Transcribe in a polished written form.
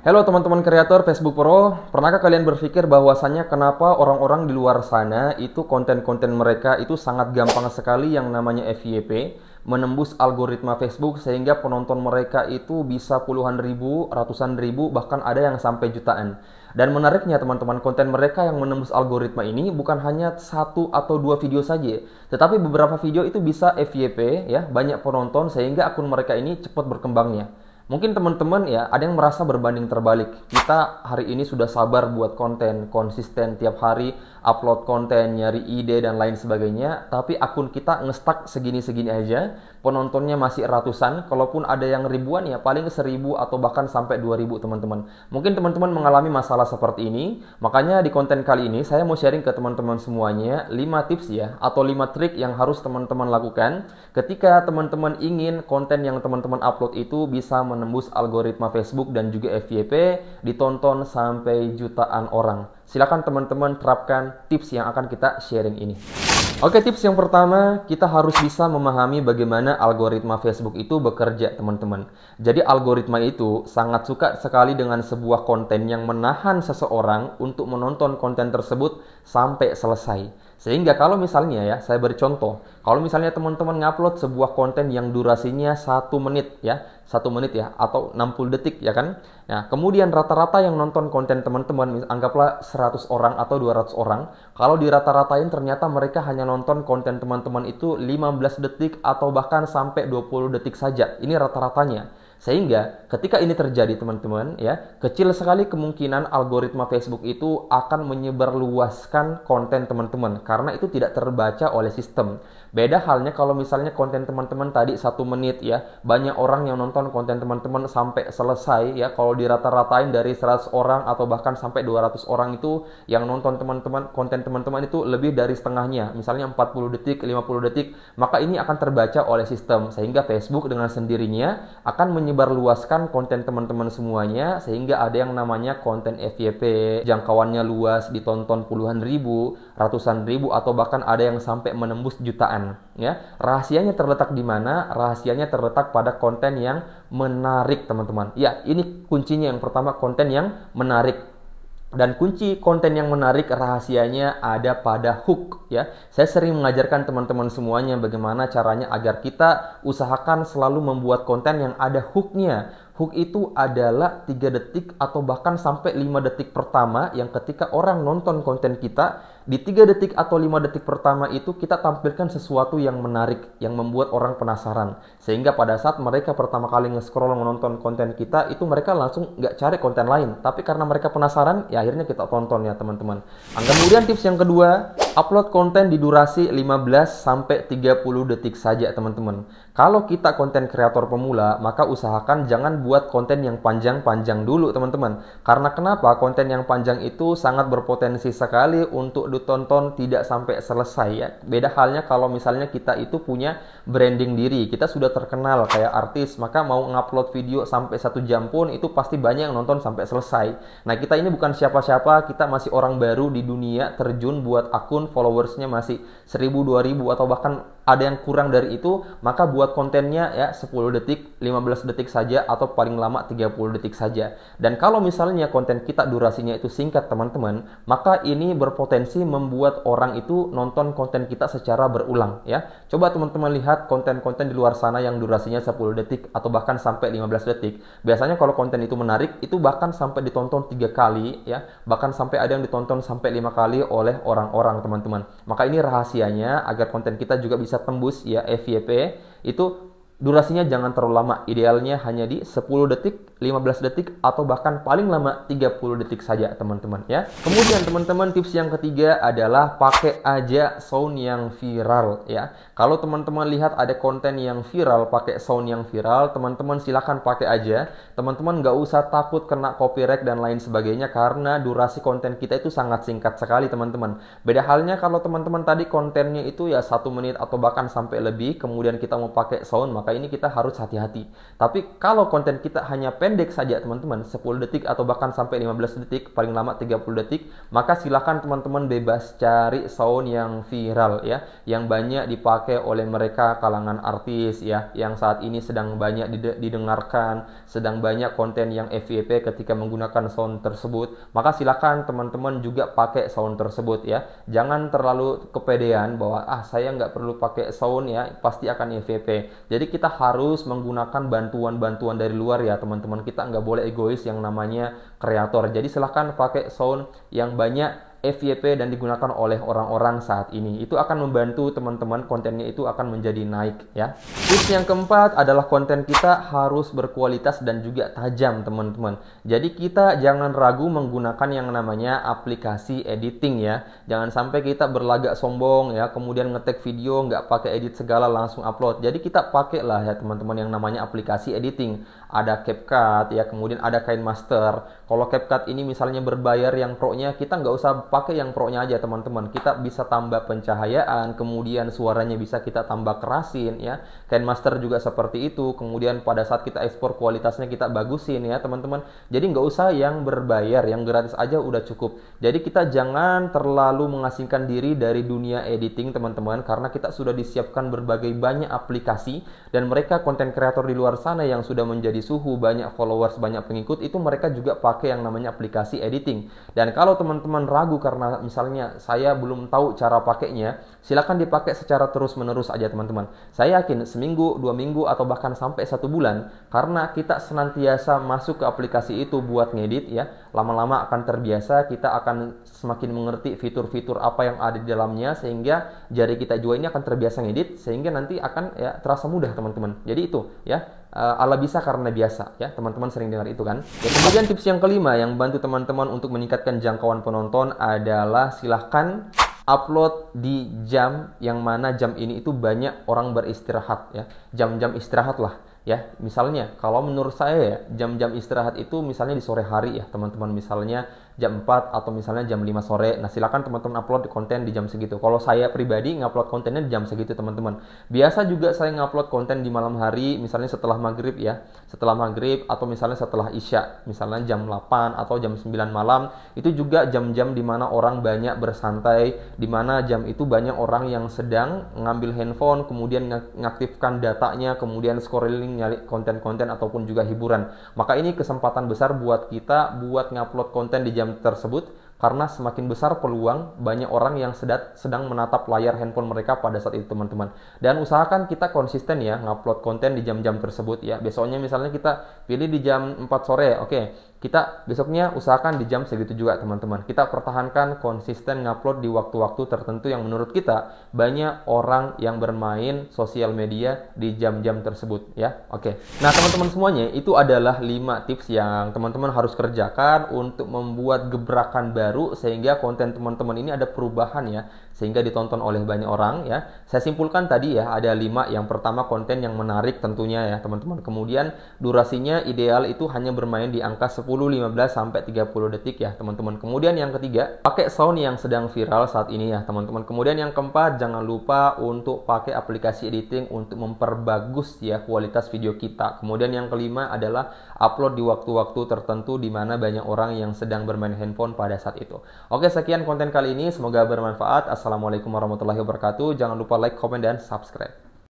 Halo teman-teman kreator Facebook Pro, pernahkah kalian berpikir bahwasannya kenapa orang-orang di luar sana itu konten-konten mereka itu sangat gampang sekali yang namanya FYP menembus algoritma Facebook sehingga penonton mereka itu bisa puluhan ribu, ratusan ribu, bahkan ada yang sampai jutaan. Dan menariknya teman-teman, konten mereka yang menembus algoritma ini bukan hanya satu atau dua video saja, tetapi beberapa video itu bisa FYP ya, banyak penonton sehingga akun mereka ini cepat berkembangnya. Mungkin teman-teman ya ada yang merasa berbanding terbalik. Kita hari ini sudah sabar buat konten, konsisten tiap hari upload konten, nyari ide dan lain sebagainya, tapi akun kita ngestak segini-segini aja, penontonnya masih ratusan, kalaupun ada yang ribuan ya paling 1000 atau bahkan sampai 2000 teman-teman. Mungkin teman-teman mengalami masalah seperti ini, makanya di konten kali ini saya mau sharing ke teman-teman semuanya 5 tips ya atau 5 trik yang harus teman-teman lakukan ketika teman-teman ingin konten yang teman-teman upload itu bisa menembus algoritma Facebook dan juga FYP, ditonton sampai jutaan orang. Silakan teman-teman terapkan tips yang akan kita sharing ini. Oke, tips yang pertama, kita harus bisa memahami bagaimana algoritma Facebook itu bekerja, teman-teman. Jadi algoritma itu sangat suka sekali dengan sebuah konten yang menahan seseorang untuk menonton konten tersebut sampai selesai. Sehingga kalau misalnya ya, saya beri contoh, kalau misalnya teman-teman ngupload sebuah konten yang durasinya 1 menit ya, 1 menit ya, atau 60 detik ya kan. Nah, kemudian rata-rata yang nonton konten teman-teman, anggaplah 100 orang atau 200 orang, kalau dirata-ratain ternyata mereka hanya nonton konten teman-teman itu 15 detik atau bahkan sampai 20 detik saja. Ini rata-ratanya. Sehingga ketika ini terjadi teman-teman ya, kecil sekali kemungkinan algoritma Facebook itu akan menyebarluaskan konten teman-teman karena itu tidak terbaca oleh sistem. Beda halnya kalau misalnya konten teman-teman tadi 1 menit ya, banyak orang yang nonton konten teman-teman sampai selesai ya. Kalau dirata-ratain dari 100 orang atau bahkan sampai 200 orang itu yang nonton teman-teman, konten teman-teman itu lebih dari setengahnya, misalnya 40 detik, 50 detik, maka ini akan terbaca oleh sistem sehingga Facebook dengan sendirinya akan menyebarluaskan konten teman-teman semuanya sehingga ada yang namanya konten FYP, jangkauannya luas, ditonton puluhan ribu, ratusan ribu atau bahkan ada yang sampai menembus jutaan ya. Rahasianya terletak di mana? Rahasianya terletak pada konten yang menarik, teman-teman. Ya, ini kuncinya yang pertama, konten yang menarik. Dan kunci konten yang menarik rahasianya ada pada hook ya. Saya sering mengajarkan teman-teman semuanya bagaimana caranya agar kita usahakan selalu membuat konten yang ada hooknya. Hook itu adalah 3 detik atau bahkan sampai 5 detik pertama yang ketika orang nonton konten kita, di 3 detik atau 5 detik pertama itu kita tampilkan sesuatu yang menarik, yang membuat orang penasaran. Sehingga pada saat mereka pertama kali nge-scroll menonton konten kita, itu mereka langsung nggak cari konten lain. Tapi karena mereka penasaran, ya akhirnya kita tonton ya teman-teman. Kemudian tips yang kedua, upload konten di durasi 15-30 detik saja teman-teman. Kalau kita konten kreator pemula, maka usahakan jangan buat konten yang panjang-panjang dulu teman-teman. Karena kenapa? Konten yang panjang itu sangat berpotensi sekali untuk ditonton tidak sampai selesai ya. Beda halnya kalau misalnya kita itu punya branding diri, kita sudah terkenal kayak artis, maka mau ngupload video sampai 1 jam pun itu pasti banyak yang nonton sampai selesai. Nah, kita ini bukan siapa-siapa, kita masih orang baru di dunia, terjun buat akun followersnya masih 1000, 2000 atau bahkan ada yang kurang dari itu, maka buat kontennya ya 10 detik, 15 detik saja atau paling lama 30 detik saja. Dan kalau misalnya konten kita durasinya itu singkat teman-teman, maka ini berpotensi membuat orang itu nonton konten kita secara berulang ya. Coba teman-teman lihat konten-konten di luar sana yang durasinya 10 detik atau bahkan sampai 15 detik. Biasanya kalau konten itu menarik, itu bahkan sampai ditonton 3 kali ya, bahkan sampai ada yang ditonton sampai 5 kali oleh orang-orang teman-teman. Maka ini rahasianya agar konten kita juga bisa tembus ya FYP, itu durasinya jangan terlalu lama, idealnya hanya di 10 detik, 15 detik atau bahkan paling lama 30 detik saja teman-teman ya. Kemudian teman-teman tips yang ketiga adalah pakai aja sound yang viral ya. Kalau teman-teman lihat ada konten yang viral pakai sound yang viral, teman-teman silakan pakai aja. Teman-teman nggak usah takut kena copyright dan lain sebagainya karena durasi konten kita itu sangat singkat sekali teman-teman. Beda halnya kalau teman-teman tadi kontennya itu ya 1 menit atau bahkan sampai lebih, kemudian kita mau pakai sound, maka ini kita harus hati-hati. Tapi kalau konten kita hanya pendek saja teman-teman, 10 detik atau bahkan sampai 15 detik, paling lama 30 detik, maka silakan teman-teman bebas cari sound yang viral ya, yang banyak dipakai oleh mereka kalangan artis ya, yang saat ini sedang banyak didengarkan, sedang banyak konten yang FYP ketika menggunakan sound tersebut. Maka silakan teman-teman juga pakai sound tersebut ya. Jangan terlalu kepedean bahwa saya nggak perlu pakai sound ya, pasti akan FYP. Jadi kita harus menggunakan bantuan-bantuan dari luar ya teman-teman. Kita nggak boleh egois yang namanya kreator. Jadi silahkan pakai sound yang banyak FYP dan digunakan oleh orang-orang saat ini. Itu akan membantu teman-teman, kontennya itu akan menjadi naik ya. Tips yang keempat adalah konten kita harus berkualitas dan juga tajam teman-teman. Jadi kita jangan ragu menggunakan yang namanya aplikasi editing ya. Jangan sampai kita berlagak sombong ya, kemudian ngetek video nggak pakai edit segala langsung upload. Jadi kita pakai lah ya teman-teman yang namanya aplikasi editing. Ada CapCut ya, kemudian ada KineMaster. Kalau CapCut ini misalnya berbayar yang pro-nya, kita nggak usah pakai yang pro-nya aja teman-teman. Kita bisa tambah pencahayaan, kemudian suaranya bisa kita tambah kerasin ya. KineMaster juga seperti itu. Kemudian pada saat kita ekspor kualitasnya kita bagusin ya teman-teman. Jadi nggak usah yang berbayar, yang gratis aja udah cukup. Jadi kita jangan terlalu mengasingkan diri dari dunia editing teman-teman, karena kita sudah disiapkan berbagai banyak aplikasi, dan mereka konten kreator di luar sana yang sudah menjadi suhu, banyak followers, banyak pengikut, itu mereka juga pakai yang namanya aplikasi editing. Dan kalau teman-teman ragu karena misalnya saya belum tahu cara pakainya, silakan dipakai secara terus-menerus aja teman-teman. Saya yakin seminggu, 2 minggu, atau bahkan sampai 1 bulan, karena kita senantiasa masuk ke aplikasi itu buat ngedit ya, lama-lama akan terbiasa, kita akan semakin mengerti fitur-fitur apa yang ada di dalamnya, sehingga jari kita juga ini akan terbiasa ngedit, sehingga nanti akan ya terasa mudah teman-teman. Jadi itu ya, ala bisa karena biasa ya, teman-teman sering dengar itu kan ya. Kemudian tips yang kelima yang bantu teman-teman untuk meningkatkan jangkauan penonton adalah silahkan upload di jam yang mana jam ini itu banyak orang beristirahat ya, jam-jam istirahat lah ya. Misalnya kalau menurut saya ya, jam-jam istirahat itu misalnya di sore hari ya teman-teman, misalnya jam 4 atau misalnya jam 5 sore. Nah silakan teman-teman upload konten di jam segitu. Kalau saya pribadi ngupload kontennya di jam segitu teman-teman. Biasa juga saya ngupload konten di malam hari, misalnya setelah maghrib ya, setelah maghrib atau misalnya setelah isya, misalnya jam 8 atau jam 9 malam. Itu juga jam-jam dimana orang banyak bersantai, dimana jam itu banyak orang yang sedang ngambil handphone, kemudian ngaktifkan datanya, kemudian scrolling nyari konten-konten ataupun juga hiburan. Maka ini kesempatan besar buat kita buat ngupload konten di jam tersebut, karena semakin besar peluang banyak orang yang sedang menatap layar handphone mereka pada saat itu teman-teman. Dan usahakan kita konsisten ya ngupload konten di jam-jam tersebut ya. Besoknya misalnya kita pilih di jam 4 sore, oke, kita besoknya usahakan di jam segitu juga teman-teman. Kita pertahankan konsisten ngupload di waktu-waktu tertentu yang menurut kita banyak orang yang bermain sosial media di jam-jam tersebut ya. Oke. Nah teman-teman semuanya, itu adalah 5 tips yang teman-teman harus kerjakan untuk membuat gebrakan baru sehingga konten teman-teman ini ada perubahan ya, sehingga ditonton oleh banyak orang ya. Saya simpulkan tadi ya, ada 5. Yang pertama, konten yang menarik tentunya ya teman-teman. Kemudian durasinya ideal itu hanya bermain di angka 10, 15 sampai 30 detik ya teman-teman. Kemudian yang ketiga, pakai sound yang sedang viral saat ini ya teman-teman. Kemudian yang keempat, jangan lupa untuk pakai aplikasi editing untuk memperbagus ya kualitas video kita. Kemudian yang kelima adalah upload di waktu-waktu tertentu di mana banyak orang yang sedang bermain handphone pada saat itu. Oke, sekian konten kali ini, semoga bermanfaat. Assalamualaikum warahmatullahi wabarakatuh. Jangan lupa like, komen, dan subscribe.